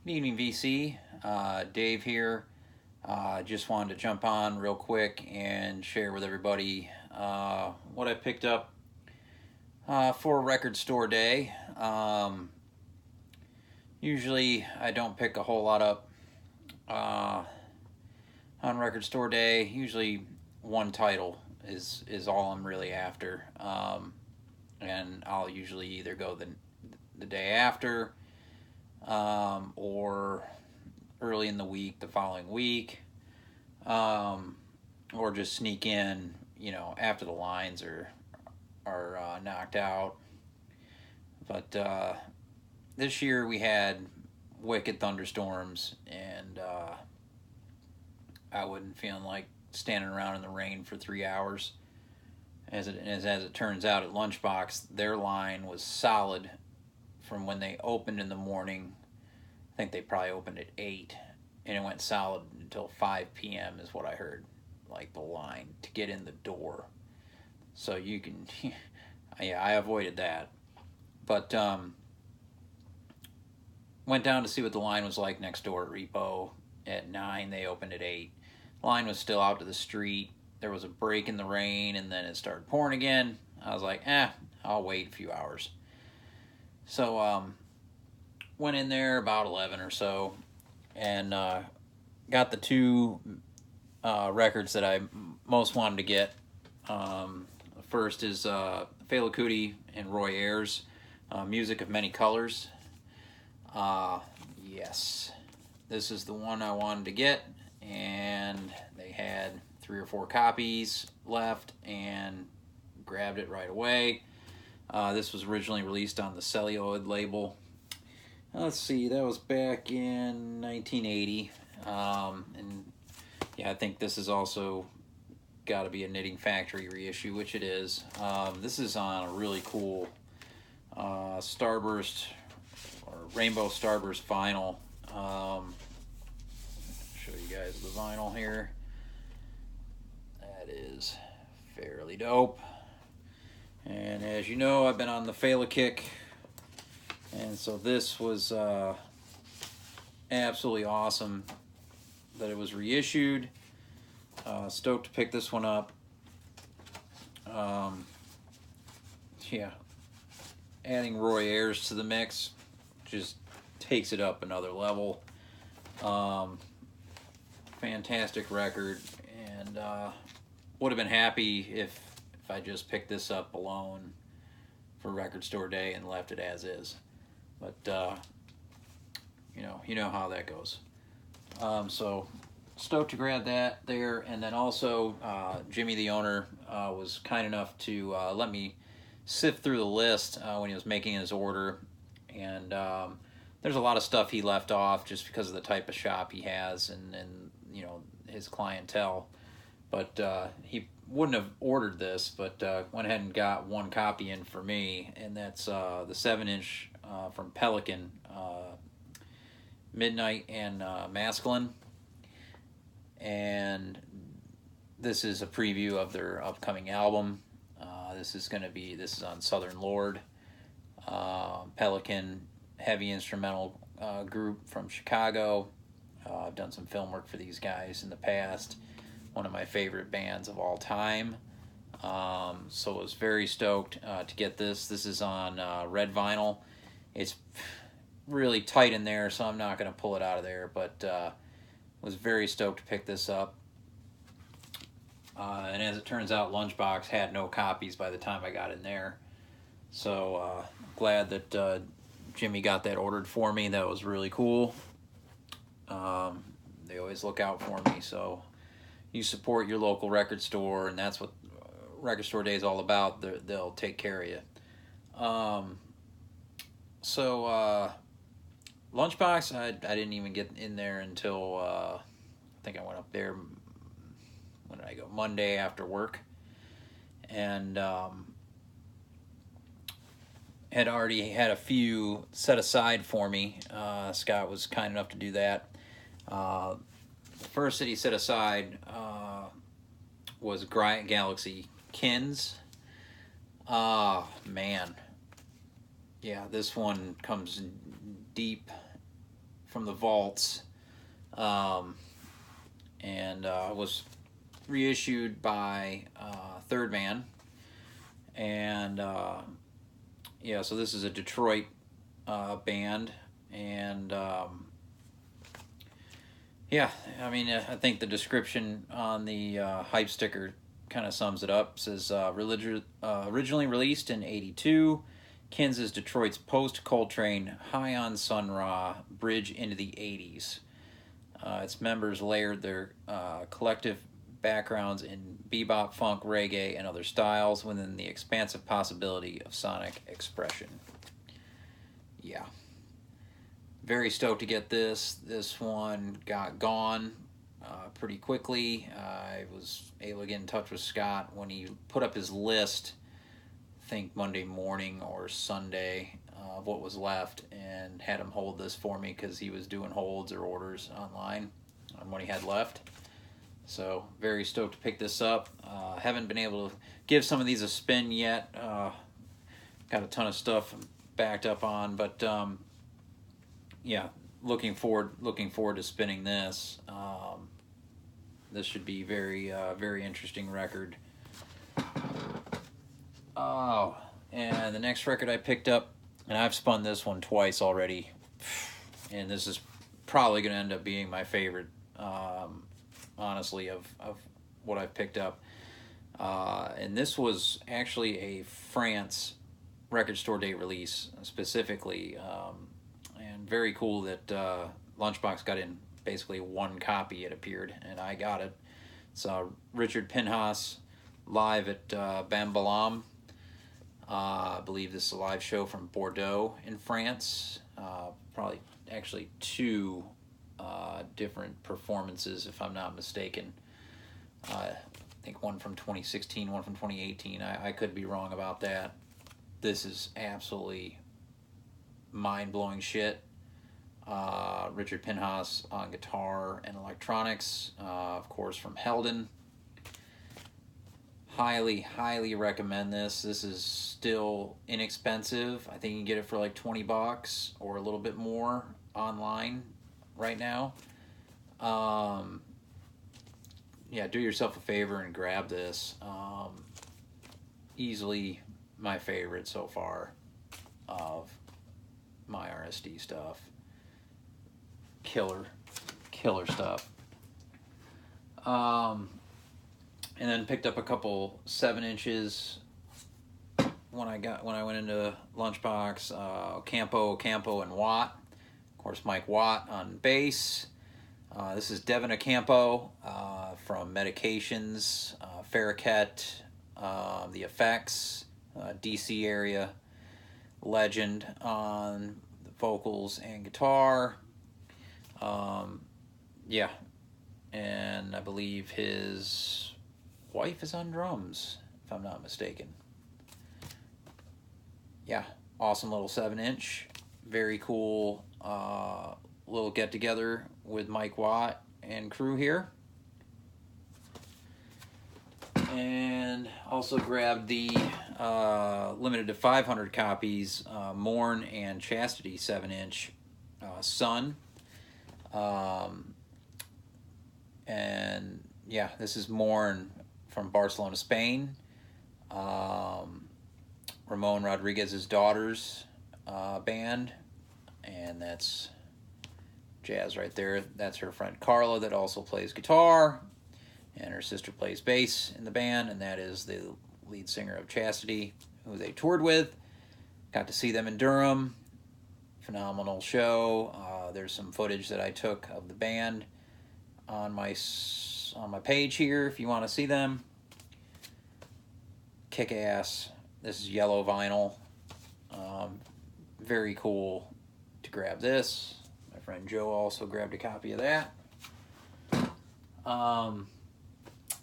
Good evening, VC. Dave here. Just wanted to jump on real quick and share with everybody what I picked up for Record Store Day. Usually, I don't pick a whole lot up uh, on Record Store Day. Usually, one title is all I'm really after, and I'll usually either go the day after or early in the week, the following week, um, or just sneak in, after the lines are knocked out. But this year we had wicked thunderstorms, and I wasn't feeling like standing around in the rain for 3 hours. As it turns out, at Lunchbox, their line was solid from when they opened in the morning. I think they probably opened at 8, and it went solid until 5 p.m. is what I heard, like the line to get in the door. So you can, yeah, I avoided that. But went down to see what the line was like next door at Repo at 9. They opened at 8. Line was still out to the street. There was a break in the rain, and then it started pouring again. I was like, I'll wait a few hours. So went in there about 11 or so, and got the two records that I most wanted to get. The first is Fela Kuti and Roy Ayers, Music of Many Colors. Yes, this is the one I wanted to get, and they had 3 or 4 copies left, and grabbed it right away. This was originally released on the Celluloid label. Let's see, that was back in 1980. And yeah, I think this is also got to be a Knitting Factory reissue, which it is. This is on a really cool Starburst or Rainbow Starburst vinyl. Show you guys the vinyl here. That is fairly dope. And as you know, I've been on the Fela kick, and so this was absolutely awesome that it was reissued. Stoked to pick this one up. Yeah, adding Roy Ayers to the mix just takes it up another level. Fantastic record, and would have been happy if I just picked this up alone for Record Store Day and left it as is. But you know how that goes. So stoked to grab that there, and then also Jimmy the owner was kind enough to let me sift through the list when he was making his order, and there's a lot of stuff he left off just because of the type of shop he has and his clientele. But he wouldn't have ordered this, but went ahead and got one copy in for me, and that's the 7-inch from Pelican, Midnight and Masculine. And this is a preview of their upcoming album. This is on Southern Lord. Pelican, heavy instrumental group from Chicago. I've done some film work for these guys in the past. One of my favorite bands of all time. So I was very stoked to get this. This is on red vinyl. It's really tight in there, so I'm not going to pull it out of there, but was very stoked to pick this up. And as it turns out, Lunchbox had no copies by the time I got in there. So glad that Jimmy got that ordered for me. That was really cool. They always look out for me, so you support your local record store, and that's what Record Store Day is all about. They'll take care of you. So Lunchbox, I didn't even get in there until I think I went up there. When did I go? Monday after work, and had already had a few set aside for me. Scott was kind enough to do that. The first that he set aside was Galaxy Kins. Man. Yeah, this one comes deep from the vaults, and was reissued by Third Man, and yeah, so this is a Detroit band, and yeah, I mean, I think the description on the hype sticker kind of sums it up. It says originally released in '82, Kins is Detroit's post-Coltrane, high on Sun Ra bridge into the '80s. Its members layered their collective backgrounds in bebop, funk, reggae, and other styles within the expansive possibility of sonic expression. Yeah. Very stoked to get this. This one got gone pretty quickly. I was able to get in touch with Scott when he put up his list, I think Monday morning or Sunday, of what was left, and had him hold this for me because he was doing holds or orders online on what he had left. So very stoked to pick this up. Haven't been able to give some of these a spin yet. Got a ton of stuff backed up on, but yeah, looking forward to spinning this. This should be very interesting record. Oh, and the next record I picked up, and I've spun this one twice already, and this is probably going to end up being my favorite, honestly, of what I've picked up. And this was actually a France record store day release specifically, and very cool that Lunchbox got in basically one copy. It appeared, and I got it. It's Richard Pinhas live at Bambalam. I believe this is a live show from Bordeaux in France. Probably actually two different performances, if I'm not mistaken. I think one from 2016, one from 2018. I could be wrong about that. This is absolutely mind-blowing shit. Richard Pinhas on guitar and electronics, of course, from Helden. Highly recommend this. This is still inexpensive. I think you can get it for like $20 or a little bit more online right now. Yeah, do yourself a favor and grab this. Easily my favorite so far of my RSD stuff. Killer stuff. And then picked up a couple 7-inches when I went into Lunchbox. Campo and Watt. Of course, Mike Watt on bass. This is Devin Ocampo from Medications, Farragut, The Effects, DC area legend on the vocals and guitar. Yeah, and I believe his wife is on drums, if I'm not mistaken. Yeah, awesome little 7-inch. Very cool little get-together with Mike Watt and crew here. And also grabbed the limited to 500 copies Morn and Chastity 7-inch Sun. And yeah, this is Morn from Barcelona, Spain. Ramon Rodriguez's daughter's band, and that's jazz right there. That's her friend Carla that also plays guitar, and her sister plays bass in the band, and that is the lead singer of Chastity, who they toured with. Got to see them in Durham. Phenomenal show. There's some footage that I took of the band on my page here if you want to see them. Kick ass. This is yellow vinyl. Very cool to grab this. My friend Joe also grabbed a copy of that.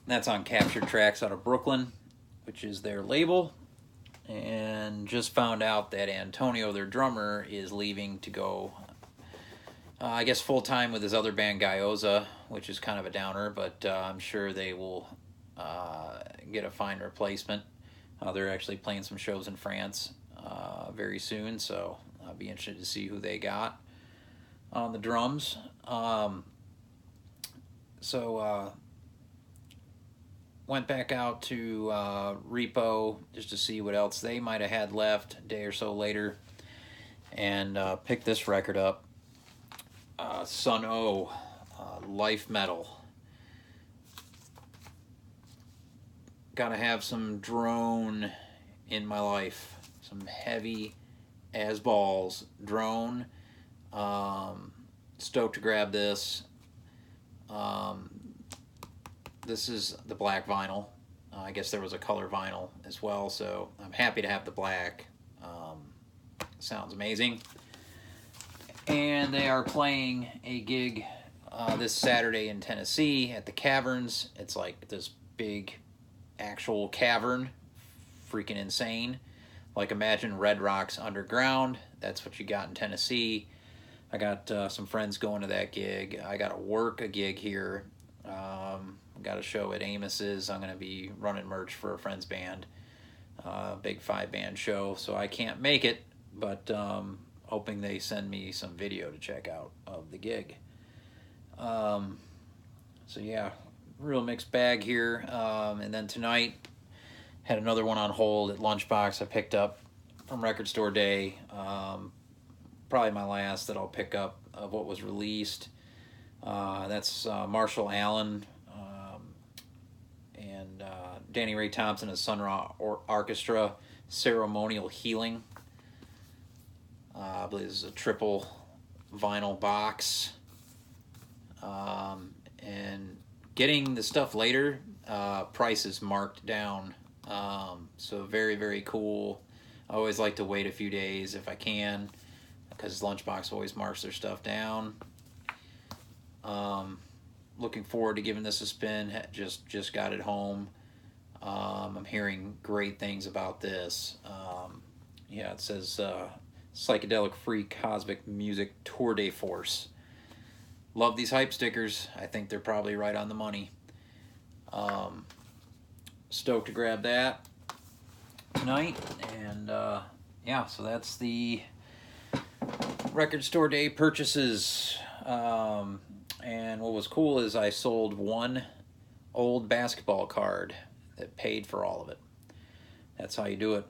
That's on Captured Tracks out of Brooklyn, which is their label. And just found out that Antonio, their drummer, is leaving to go, I guess, full-time with his other band, Gyoza, which is kind of a downer, but I'm sure they will get a fine replacement. They're actually playing some shows in France very soon, so I'll be interested to see who they got. on the drums. So went back out to Repo just to see what else they might have had left a day or so later, and picked this record up. Sun O, Life Metal. Gotta have some drone in my life. Some heavy as balls drone. Stoked to grab this. This is the black vinyl. I guess there was a color vinyl as well, so I'm happy to have the black. Sounds amazing. And they are playing a gig this Saturday in Tennessee at the Caverns. It's like this big actual cavern, freaking insane. Like imagine Red Rocks underground. That's what you got in Tennessee. I got some friends going to that gig. I got to work a gig here. Got a show at Amos's. I'm going to be running merch for a friend's band. Big 5-band show, so I can't make it, but hoping they send me some video to check out of the gig. So yeah, real mixed bag here. And then tonight, had another one on hold at Lunchbox I picked up from Record Store Day. Probably my last that I'll pick up of what was released. That's Marshall Allen and Danny Ray Thompson and Sun Ra Orchestra, Ceremonial Healing. I believe this is a triple vinyl box. And getting the stuff later, price is marked down. So very, very cool. I always like to wait a few days if I can, because Lunchbox always marks their stuff down. Looking forward to giving this a spin. Just got it home. I'm hearing great things about this. Yeah, it says Psychedelic Free Cosmic Music Tour de Force. Love these hype stickers. I think they're probably right on the money. Stoked to grab that tonight. And yeah, so that's the Record Store Day purchases. And what was cool is I sold one old basketball card that paid for all of it. That's how you do it.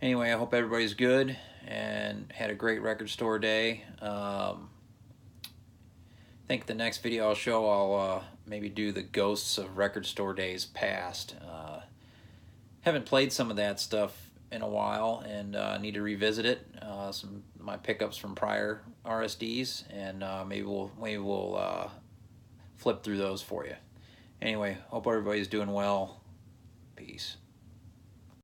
Anyway, I hope everybody's good and had a great Record Store Day. I think the next video I'll show, I'll maybe do the Ghosts of Record Store Days past. Haven't played some of that stuff in a while, and need to revisit it. Some of my pickups from prior RSDs, and maybe we'll flip through those for you. Anyway, hope everybody's doing well. Peace.